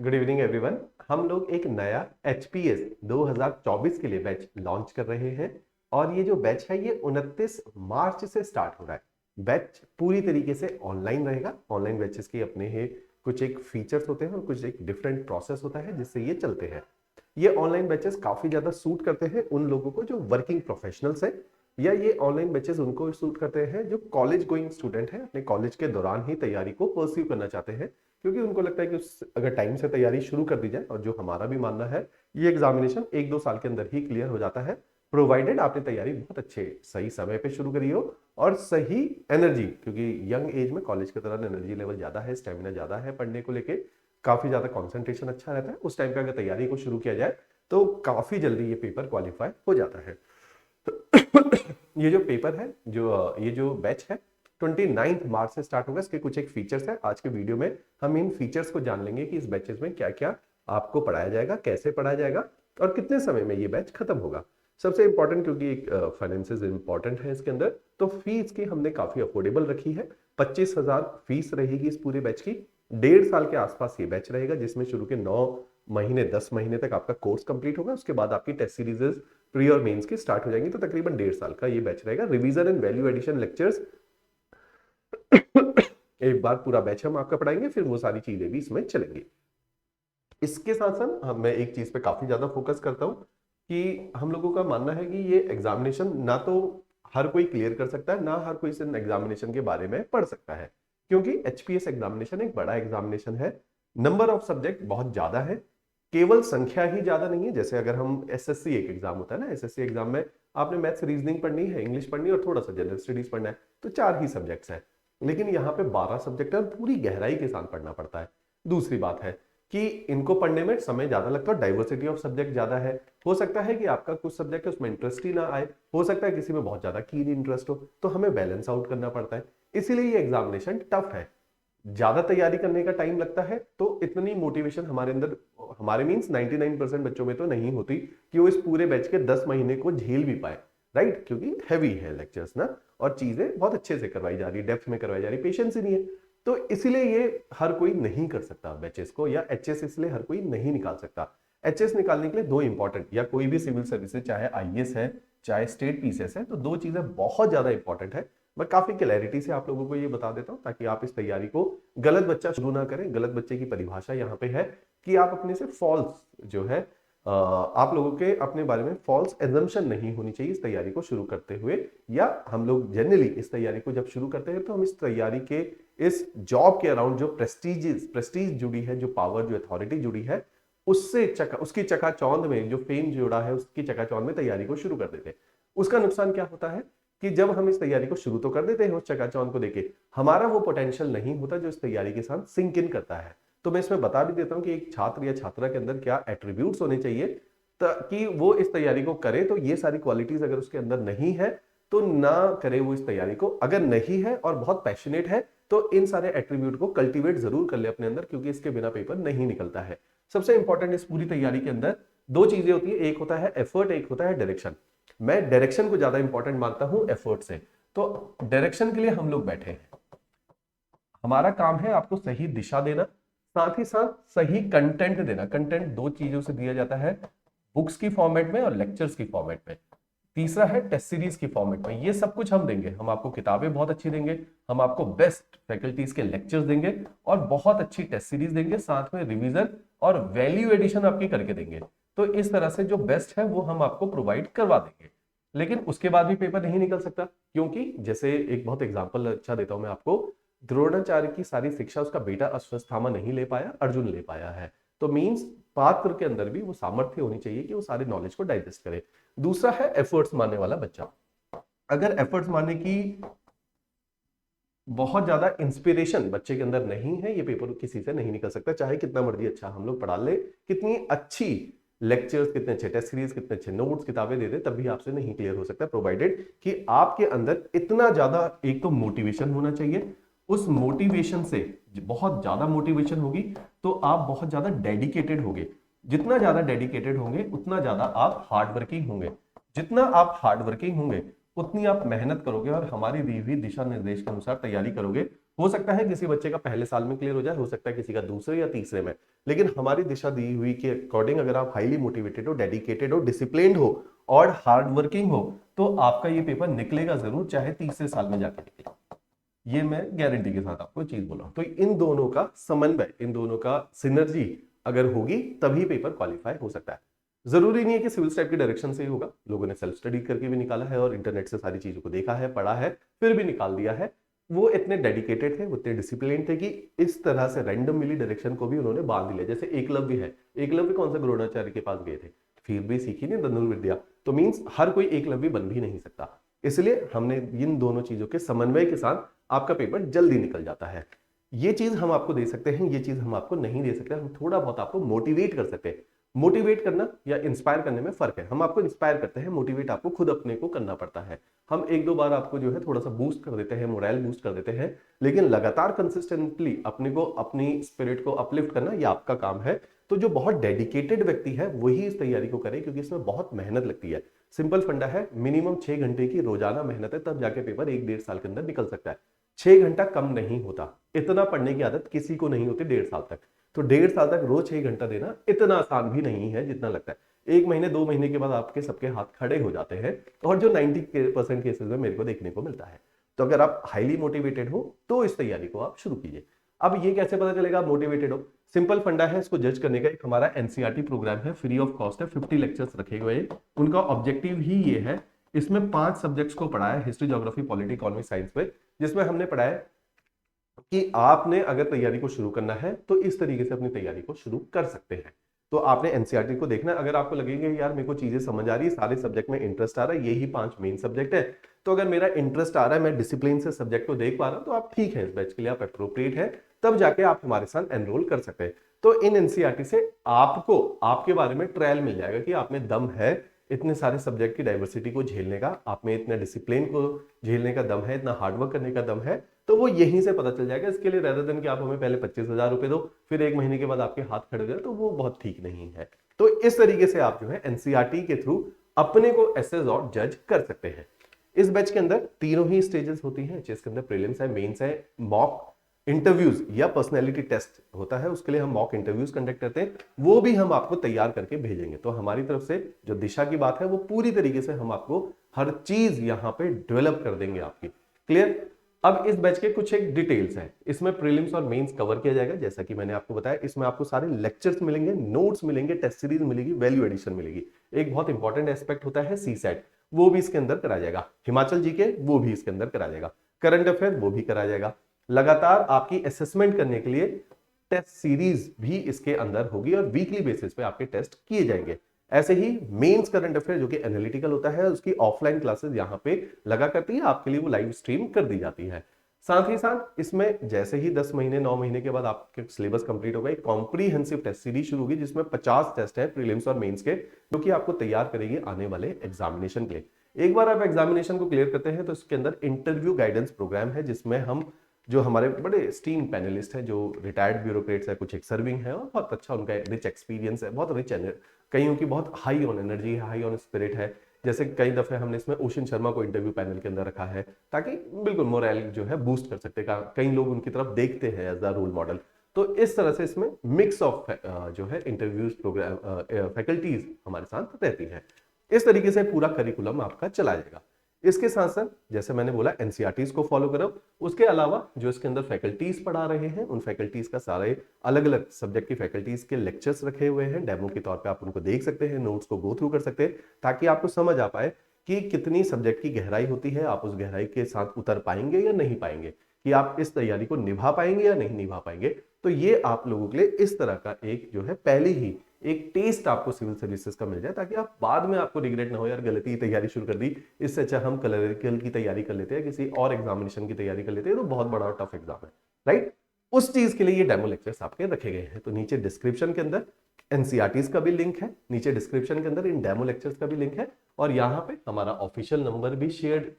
Good evening everyone. हम लोग एक नया HPS 2024 के लिए बैच लॉन्च कर रहे हैं और ये जो बैच है ये 29 मार्च से स्टार्ट हो रहा है। बैच पूरी तरीके से ऑनलाइन रहेगा। ऑनलाइन बैचेस के अपने ही कुछ एक फीचर्स होते हैं और कुछ एक डिफरेंट प्रोसेस होता है जिससे ये चलते हैं। ये ऑनलाइन बैचेस काफी ज्यादा सूट करते हैं उन लोगों को जो वर्किंग प्रोफेशनल्स हैं, या ये ऑनलाइन बैचेस उनको सूट करते हैं जो कॉलेज गोइंग स्टूडेंट हैं, अपने कॉलेज के दौरान ही तैयारी को परस्यू करना चाहते हैं, क्योंकि उनको लगता है कि अगर टाइम से तैयारी शुरू कर दी जाए, और जो हमारा भी मानना है, ये एग्जामिनेशन 1-2 साल के अंदर ही क्लियर हो जाता है, प्रोवाइडेड आपने तैयारी बहुत अच्छे सही समय पे शुरू करी हो और सही एनर्जी, क्योंकि यंग एज में कॉलेज के दौरान एनर्जी लेवल ज्यादा है, स्टेमिना ज्यादा है, पढ़ने को लेके काफी ज्यादा कॉन्सेंट्रेशन अच्छा रहता है। उस टाइम पे अगर तैयारी को शुरू किया जाए तो काफी जल्दी ये पेपर क्वालिफाई हो जाता है। ये जो पेपर है, जो ये जो बैच है 29 मार्च से स्टार्ट होगा। इसके कुछ एक फीचर्स है, आज के वीडियो में हम इन फीचर्स को जान लेंगे कि इस बैचेस में क्या क्या आपको पढ़ाया जाएगा, कैसे पढ़ाया जाएगा और कितने समय में ये बैच खत्म होगा। सबसे इंपॉर्टेंट, क्योंकि एक फाइनेंसेस इंपॉर्टेंट है इसके अंदर, तो फीस की हमने काफी अफोर्डेबल रखी है। 25,000 फीस रहेगी इस पूरे बैच की। 1.5 साल के आसपास ये बैच रहेगा, जिसमें शुरू के 9 महीने 10 महीने तक आपका कोर्स कंप्लीट होगा। उसके बाद आपकी टेस्ट सीरीजेस प्री और मेंस की स्टार्ट हो जाएंगी, तो तकरीबन 1.5 साल का ये बैच रहेगा। Revision and value addition lectures एक बार पूरा बैच हम आपका पढ़ाएंगे, फिर वो सारी चीजें भी इसमें चलेंगी। इसके साथ साथ मैं एक चीज पे काफी ज्यादा फोकस करता हूं कि हम लोगों का मानना है कि ये एग्जामिनेशन ना तो हर कोई क्लियर कर सकता है, ना हर कोई इस एग्जामिनेशन के बारे में पढ़ सकता है, क्योंकि HPS एग्जामिनेशन एक बड़ा एग्जामिनेशन है। नंबर ऑफ सब्जेक्ट बहुत ज्यादा है, केवल संख्या ही ज्यादा नहीं है। जैसे अगर हम SSC एक एग्जाम होता है ना, SSC एग्जाम में आपने मैथ्स रीजनिंग पढ़नी है, इंग्लिश पढ़नी है और थोड़ा सा जनरल स्टडीज पढ़ना है, तो 4 ही सब्जेक्ट्स हैं। लेकिन यहाँ पे 12 सब्जेक्ट है और पूरी गहराई के साथ पढ़ना पड़ता है। दूसरी बात है कि इनको पढ़ने में समय ज्यादा लगता है, डाइवर्सिटी ऑफ सब्जेक्ट ज्यादा है। हो सकता है कि आपका कुछ सब्जेक्ट है उसमें इंटरेस्ट ही ना आए, हो सकता है किसी में बहुत ज्यादा कीन इंटरेस्ट हो, तो हमें बैलेंस आउट करना पड़ता है। इसीलिए ये एग्जामिनेशन टफ है, ज्यादा तैयारी करने का टाइम लगता है, तो इतनी मोटिवेशन हमारे अंदर, हमारे मींस 99% बच्चों में तो नहीं होती कि वो इस पूरे बैच के 10 महीने को झेल भी पाए, राइट? क्योंकि हैवी है लेक्चर्स ना, और चीजें बहुत अच्छे से करवाई जा रही, डेप्थ में करवाई जा रही, पेशेंस ही नहीं है। तो इसीलिए ये हर कोई नहीं कर सकता बैचेस को, या HS इसलिए हर कोई नहीं निकाल सकता। HS निकालने के लिए दो इंपॉर्टेंट, या कोई भी सिविल सर्विसेज, चाहे IAS है चाहे स्टेट PCS है, तो दो चीजें बहुत ज्यादा इंपॉर्टेंट है। मैं काफी क्लैरिटी से आप लोगों को ये बता देता हूं ताकि आप इस तैयारी को गलत बच्चा शुरू ना करें। गलत बच्चे की परिभाषा यहाँ पे है कि आप अपने से फॉल्स जो है, आप लोगों के अपने बारे में फॉल्स एजम्पशन नहीं होनी चाहिए इस तैयारी को शुरू करते हुए। या हम लोग जनरली इस तैयारी को जब शुरू करते हैं तो हम इस तैयारी के, इस जॉब के अराउंड जो प्रेस्टीज जुड़ी है, जो पावर, जो अथॉरिटी जुड़ी है, उसकी चकाचौंध में, जो फेम जुड़ा है उसकी चकाचौंध में तैयारी को शुरू कर देते हैं। उसका नुकसान क्या होता है कि जब हम इस तैयारी को शुरू तो कर देते हैं उस चकाचौंध को देके, हमारा वो पोटेंशियल नहीं होता जो इस तैयारी के साथ सिंक इन करता है। तो मैं इसमें बता भी देता हूं कि एक छात्र या छात्रा के अंदर क्या एट्रीब्यूट्स होने चाहिए ताकि वो इस तैयारी को करे। तो ये सारी क्वालिटीज अगर उसके अंदर नहीं है तो ना करे वो इस तैयारी को। अगर नहीं है और बहुत पैशनेट है तो इन सारे एट्रीब्यूट को कल्टीवेट जरूर कर ले अपने अंदर, क्योंकि इसके बिना पेपर नहीं निकलता है। सबसे इंपॉर्टेंट इस पूरी तैयारी के अंदर दो चीजें होती है, एक होता है एफर्ट, एक होता है डायरेक्शन। मैं डायरेक्शन को ज्यादा इंपॉर्टेंट मानता हूं एफर्ट से। तो डायरेक्शन के लिए हम लोग बैठे हैं, हमारा काम है आपको सही दिशा देना, साथ ही साथ सही कंटेंट देना। कंटेंट दो चीजों से दिया जाता है, बुक्स की फॉर्मेट में और लेक्चर्स की फॉर्मेट में। तीसरा है टेस्ट सीरीज की फॉर्मेट में। ये सब कुछ हम देंगे, हम आपको किताबें बहुत अच्छी देंगे, हम आपको बेस्ट फैकल्टीज के लेक्चर्स देंगे और बहुत अच्छी टेस्ट सीरीज देंगे, साथ में रिवीजन और वैल्यू एडिशन आपकी करके देंगे। तो इस तरह से जो बेस्ट है वो हम आपको प्रोवाइड करवा देंगे। लेकिन उसके बाद भी पेपर नहीं निकल सकता, क्योंकि जैसे एक बहुत एग्जांपल अच्छा देता हूं मैं आपको, द्रोणाचार्य की सारी शिक्षा उसका बेटा अश्वत्थामा नहीं ले पाया, अर्जुन ले पाया है। तो मींस पात्र के अंदर भी वो सामर्थ्य होनी चाहिए कि वो सारे नॉलेज को डाइजेस्ट करे। दूसरा है एफर्ट्स मानने वाला बच्चा। अगर एफर्ट्स मानने की बहुत ज्यादा इंस्पिरेशन बच्चे के अंदर नहीं है, ये पेपर किसी से नहीं निकल सकता, चाहे कितना मर्जी अच्छा हम लोग पढ़ा ले, कितनी अच्छी लेक्चर्स, कितने अच्छे टेस्ट सीरीज, कितने अच्छे नोट्स, किताबें दे दे, तब भी आपसे नहीं क्लियर हो सकता, प्रोवाइडेड कि आपके अंदर इतना ज्यादा एक तो मोटिवेशन होना चाहिए। उस मोटिवेशन से, बहुत ज्यादा मोटिवेशन होगी तो आप बहुत ज्यादा डेडिकेटेड होंगे। जितना ज्यादा डेडिकेटेड होंगे उतना ज्यादा आप हार्ड वर्किंग होंगे। जितना आप हार्ड वर्किंग होंगे उतनी आप मेहनत करोगे और हमारी दी हुई दिशा निर्देश के अनुसार तैयारी करोगे, हो सकता है किसी बच्चे का पहले साल में क्लियर हो जाए, हो सकता है किसी का दूसरे या तीसरे में, लेकिन हमारी दिशा दी हुई के अकॉर्डिंग अगर आप हाईली मोटिवेटेड हो, डेडिकेटेड हो, डिसिप्लिन्ड हो और हार्ड वर्किंग हो तो आपका ये पेपर निकलेगा जरूर, चाहे तीसरे साल में जाके निकले। ये मैं गारंटी के साथ आपको चीज बोला। तो इन दोनों का समन्वय, इन दोनों का सिनर्जी अगर होगी तभी पेपर क्वालिफाई हो सकता है। जरूरी नहीं है कि सिविल टाइप के डायरेक्शन से ही होगा, लोगों ने सेल्फ स्टडी करके भी निकाला है और इंटरनेट से सारी चीजों को देखा है, पढ़ा है, फिर भी निकाल दिया है। वो इतने डेडिकेटेड थे, उतने डिसिप्लिन थे कि इस तरह से रैंडम मिली डायरेक्शन को भी उन्होंने बांध लिया। जैसे एकलव्य है, एकलव्य कौन सा द्रोणाचार्य के पास गए थे, फिर भी सीखी नहीं धनुर्विद्या, तो मीन्स हर कोई एकलव्य बन भी नहीं सकता। इसलिए हमने इन दोनों चीजों के समन्वय के साथ आपका पेपर जल्दी निकल जाता है। ये चीज हम आपको दे सकते हैं, ये चीज हम आपको नहीं दे सकते। हम थोड़ा बहुत आपको मोटिवेट कर सकते हैं। मोटिवेट करना या इंस्पायर करने में फर्क है। हम आपको इंस्पायर करते हैं, मोटिवेट आपको खुद अपने को करना पड़ता है। हम एक दो बार आपको जो है थोड़ा सा बूस्ट कर देते हैं, मोरल बूस्ट कर देते हैं, लेकिन लगातार कंसिस्टेंटली अपने को, अपनी स्पिरिट को अपलिफ्ट करना ये आपका काम है। तो जो बहुत डेडिकेटेड व्यक्ति है वही इस तैयारी को करे, क्योंकि इसमें बहुत मेहनत लगती है। सिंपल फंडा है, मिनिमम 6 घंटे की रोजाना मेहनत है, तब जाके पेपर 1-1.5 साल के अंदर निकल सकता है। 6 घंटा कम नहीं होता। इतना पढ़ने की आदत किसी को नहीं होती 1.5 साल तक। तो 1.5 साल तक रोज 6 घंटा देना इतना आसान भी नहीं है जितना लगता है। 1 महीने 2 महीने के बाद आपके सबके हाथ खड़े हो जाते हैं, और जो 90% केसेस में मेरे को देखने को मिलता है। तो अगर आप हाईली मोटिवेटेड हो तो इस तैयारी को आप शुरू कीजिए। अब ये कैसे पता चलेगा आप मोटिवेटेड हो? सिंपल फंडा है, इसको जज करने का एक हमारा एनसीईआरटी प्रोग्राम है, फ्री ऑफ कॉस्ट है, 50 लेक्चर्स रखे हुए हैं। उनका ऑब्जेक्टिव ही ये है, इसमें 5 सब्जेक्ट्स को पढ़ाया, history, geography, polity, economics, science पे, जिसमें हमने पढ़ाया कि आपने अगर तैयारी को शुरू करना है तो इस तरीके से अपनी तैयारी को शुरू कर सकते हैं। तो आपने एनसीईआरटी को देखना। अगर आपको लगेंगे यार मेरे को चीजें समझ आ रही है, सारे सब्जेक्ट में इंटरेस्ट आ रहा है, यही 5 मेन सब्जेक्ट है, तो अगर मेरा इंटरेस्ट आ रहा है, मैं डिसिप्लिन से सब्जेक्ट को देख पा रहा हूं, तो आप ठीक है, इस बैच के लिए आप अप्रोप्रिएट है, तब जाके आप हमारे साथ एनरोल कर सकते हैं। तो इन एनसीईआरटी से आपको आपके बारे में ट्रायल मिल जाएगा कि आप में दम है इतने सारे सब्जेक्ट की डाइवर्सिटी को झेलने का, आप में इतने डिसिप्लिन को झेलने का दम है, इतना हार्डवर्क करने का दम है। तो वो यहीं से पता चल जाएगा। इसके लिए रेदर देन कि आप हमें पहले 25,000 रुपए दो, फिर 1 महीने के बाद आपके हाथ खड़े गए, तो वो बहुत ठीक नहीं है। तो इस तरीके से आप जो है एनसीईआरटी के थ्रू अपने को एसेस और जज कर सकते हैं। इस बैच के अंदर तीनों ही स्टेजेस होती हैं, जिसके अंदर प्रीलिम्स है, मेंस है, मॉक इंटरव्यूज या पर्सनैलिटी टेस्ट होता है, उसके लिए हम मॉक इंटरव्यूज कंडक्ट करते हैं, वो भी हम आपको तैयार करके भेजेंगे। तो हमारी तरफ से जो दिशा की बात है वो पूरी तरीके से हम आपको हर चीज यहां पे डेवलप कर देंगे आपकी। क्लियर? अब इस बैच के कुछ एक डिटेल्स हैं। इसमें प्रीलिम्स और मेंस कवर किया जाएगा, जैसा कि मैंने आपको बताया। इसमें आपको सारे लेक्चर्स मिलेंगे, नोट्स मिलेंगे, टेस्ट सीरीज मिलेगी, वैल्यू एडिशन मिलेगी। एक बहुत इंपॉर्टेंट एस्पेक्ट होता है सीसैट, वो भी इसके अंदर करा जाएगा। हिमाचल जीके वो भी इसके अंदर करा जाएगा। करंट अफेयर वो भी करा जाएगा। लगातार आपकी असेसमेंट करने के लिए टेस्ट सीरीज भी इसके अंदर होगी और वीकली बेसिस पे आपके टेस्ट किए जाएंगे। ऐसे ही मेंस करंट अफेयर जो कि एनालिटिकल होता है, उसकी ऑफलाइन क्लासेस यहां पे लगा करती है, आपके लिए वो लाइव स्ट्रीम कर दी जाती है। साथ ही साथ इसमें जैसे ही 10 महीने 9 महीने के बाद आपके सिलेबस कंप्लीट होगा, एक कॉम्प्रीहेंसिव टेस्ट सीरीज शुरू होगी, जिसमें 50 टेस्ट है प्रीलिम्स और मेंस के, जो कि आपको तैयार करेगी आने वाले एग्जामिनेशन के लिए। एक बार आप एग्जामिनेशन को क्लियर करते हैं तो इसके अंदर इंटरव्यू गाइडेंस प्रोग्राम है, जिसमें हम जो हमारे बड़े स्टीम पैनलिस्ट हैं, जो रिटायर्ड ब्यूरोक्रेट्स है, कुछ एक सर्विंग है और बहुत अच्छा उनका रिच एक्सपीरियंस है, बहुत रिच, कईयों की बहुत हाई ऑन एनर्जी है, हाई ऑन स्पिरिट है। जैसे कई दफे हमने इसमें ओशन शर्मा को इंटरव्यू पैनल के अंदर रखा है, ताकि बिल्कुल मोरल जो है बूस्ट कर सकते हैं, कई लोग उनकी तरफ देखते हैं एज द रोल मॉडल। तो इस तरह से इसमें मिक्स ऑफ जो है इंटरव्यूज प्रोग्राम फैकल्टीज हमारे साथ रहती है। इस तरीके से पूरा करिकुलम आपका चला जाएगा। इसके साथ साथ जैसे मैंने बोला एनसीईआरटीज को फॉलो करो, उसके अलावा जो इसके अंदर फैकल्टीज पढ़ा रहे हैं, उन फैकल्टीज का सारे अलग अलग सब्जेक्ट की फैकल्टीज के लेक्चर्स रखे हुए हैं, डेमो के तौर पे आप उनको देख सकते हैं, नोट्स को गो थ्रू कर सकते हैं, ताकि आपको समझ आ पाए कि कितनी सब्जेक्ट की गहराई होती है, आप उस गहराई के साथ उतर पाएंगे या नहीं पाएंगे, कि आप इस तैयारी को निभा पाएंगे या नहीं निभा पाएंगे। तो ये आप लोगों के लिए इस तरह का एक जो है पहले ही एक टेस्ट आपको सिविल सर्विसेज का मिल जाए, ताकि आप बाद में आपको रिग्रेट ना हो, यार गलती की तैयारी शुरू कर दी, इससे अच्छा हम क्लरिकल की तैयारी कर लेते हैं, किसी और एग्जामिनेशन की तैयारी कर लेते हैं, तो बहुत बड़ा टफ एग्जाम है, राइट? उस चीज के लिए ये डेमो लेक्चर्स आपके रखे गए हैं। तो नीचे डिस्क्रिप्शन के अंदर एनसीईआरटीज का भी लिंक है, नीचे डिस्क्रिप्शन के अंदर इन डेमो लेक्चर्स का भी लिंक है, और यहाँ पे हमारा ऑफिशियल नंबर भी शेयर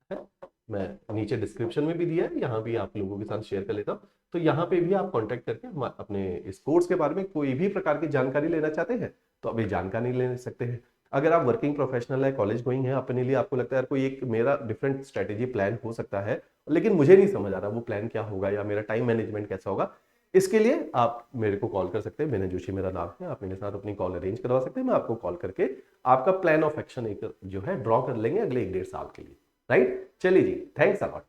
है, मैं नीचे डिस्क्रिप्शन में भी दिया है, यहाँ भी आप लोगों के साथ शेयर कर लेता हूँ। तो यहाँ पे भी आप कांटेक्ट करके अपने इस कोर्स के बारे में कोई भी प्रकार की जानकारी लेना चाहते हैं तो अभी जानकारी ले सकते हैं। अगर आप वर्किंग प्रोफेशनल है, कॉलेज गोइंग है, अपने लिए आपको लगता है यार कोई एक मेरा डिफरेंट स्ट्रेटेजी प्लान हो सकता है, लेकिन मुझे नहीं समझ आ रहा वो प्लान क्या होगा या मेरा टाइम मैनेजमेंट कैसा होगा, इसके लिए आप मेरे को कॉल कर सकते हैं। विनय जोशी मेरा नाम है, आप मेरे साथ अपनी कॉल अरेंज करवा सकते हैं। मैं आपको कॉल करके आपका प्लान ऑफ एक्शन एक जो है ड्रॉ कर लेंगे अगले 1 डेढ़ साल के लिए। राइट, चलिए जी, थैंक्स अ लॉट।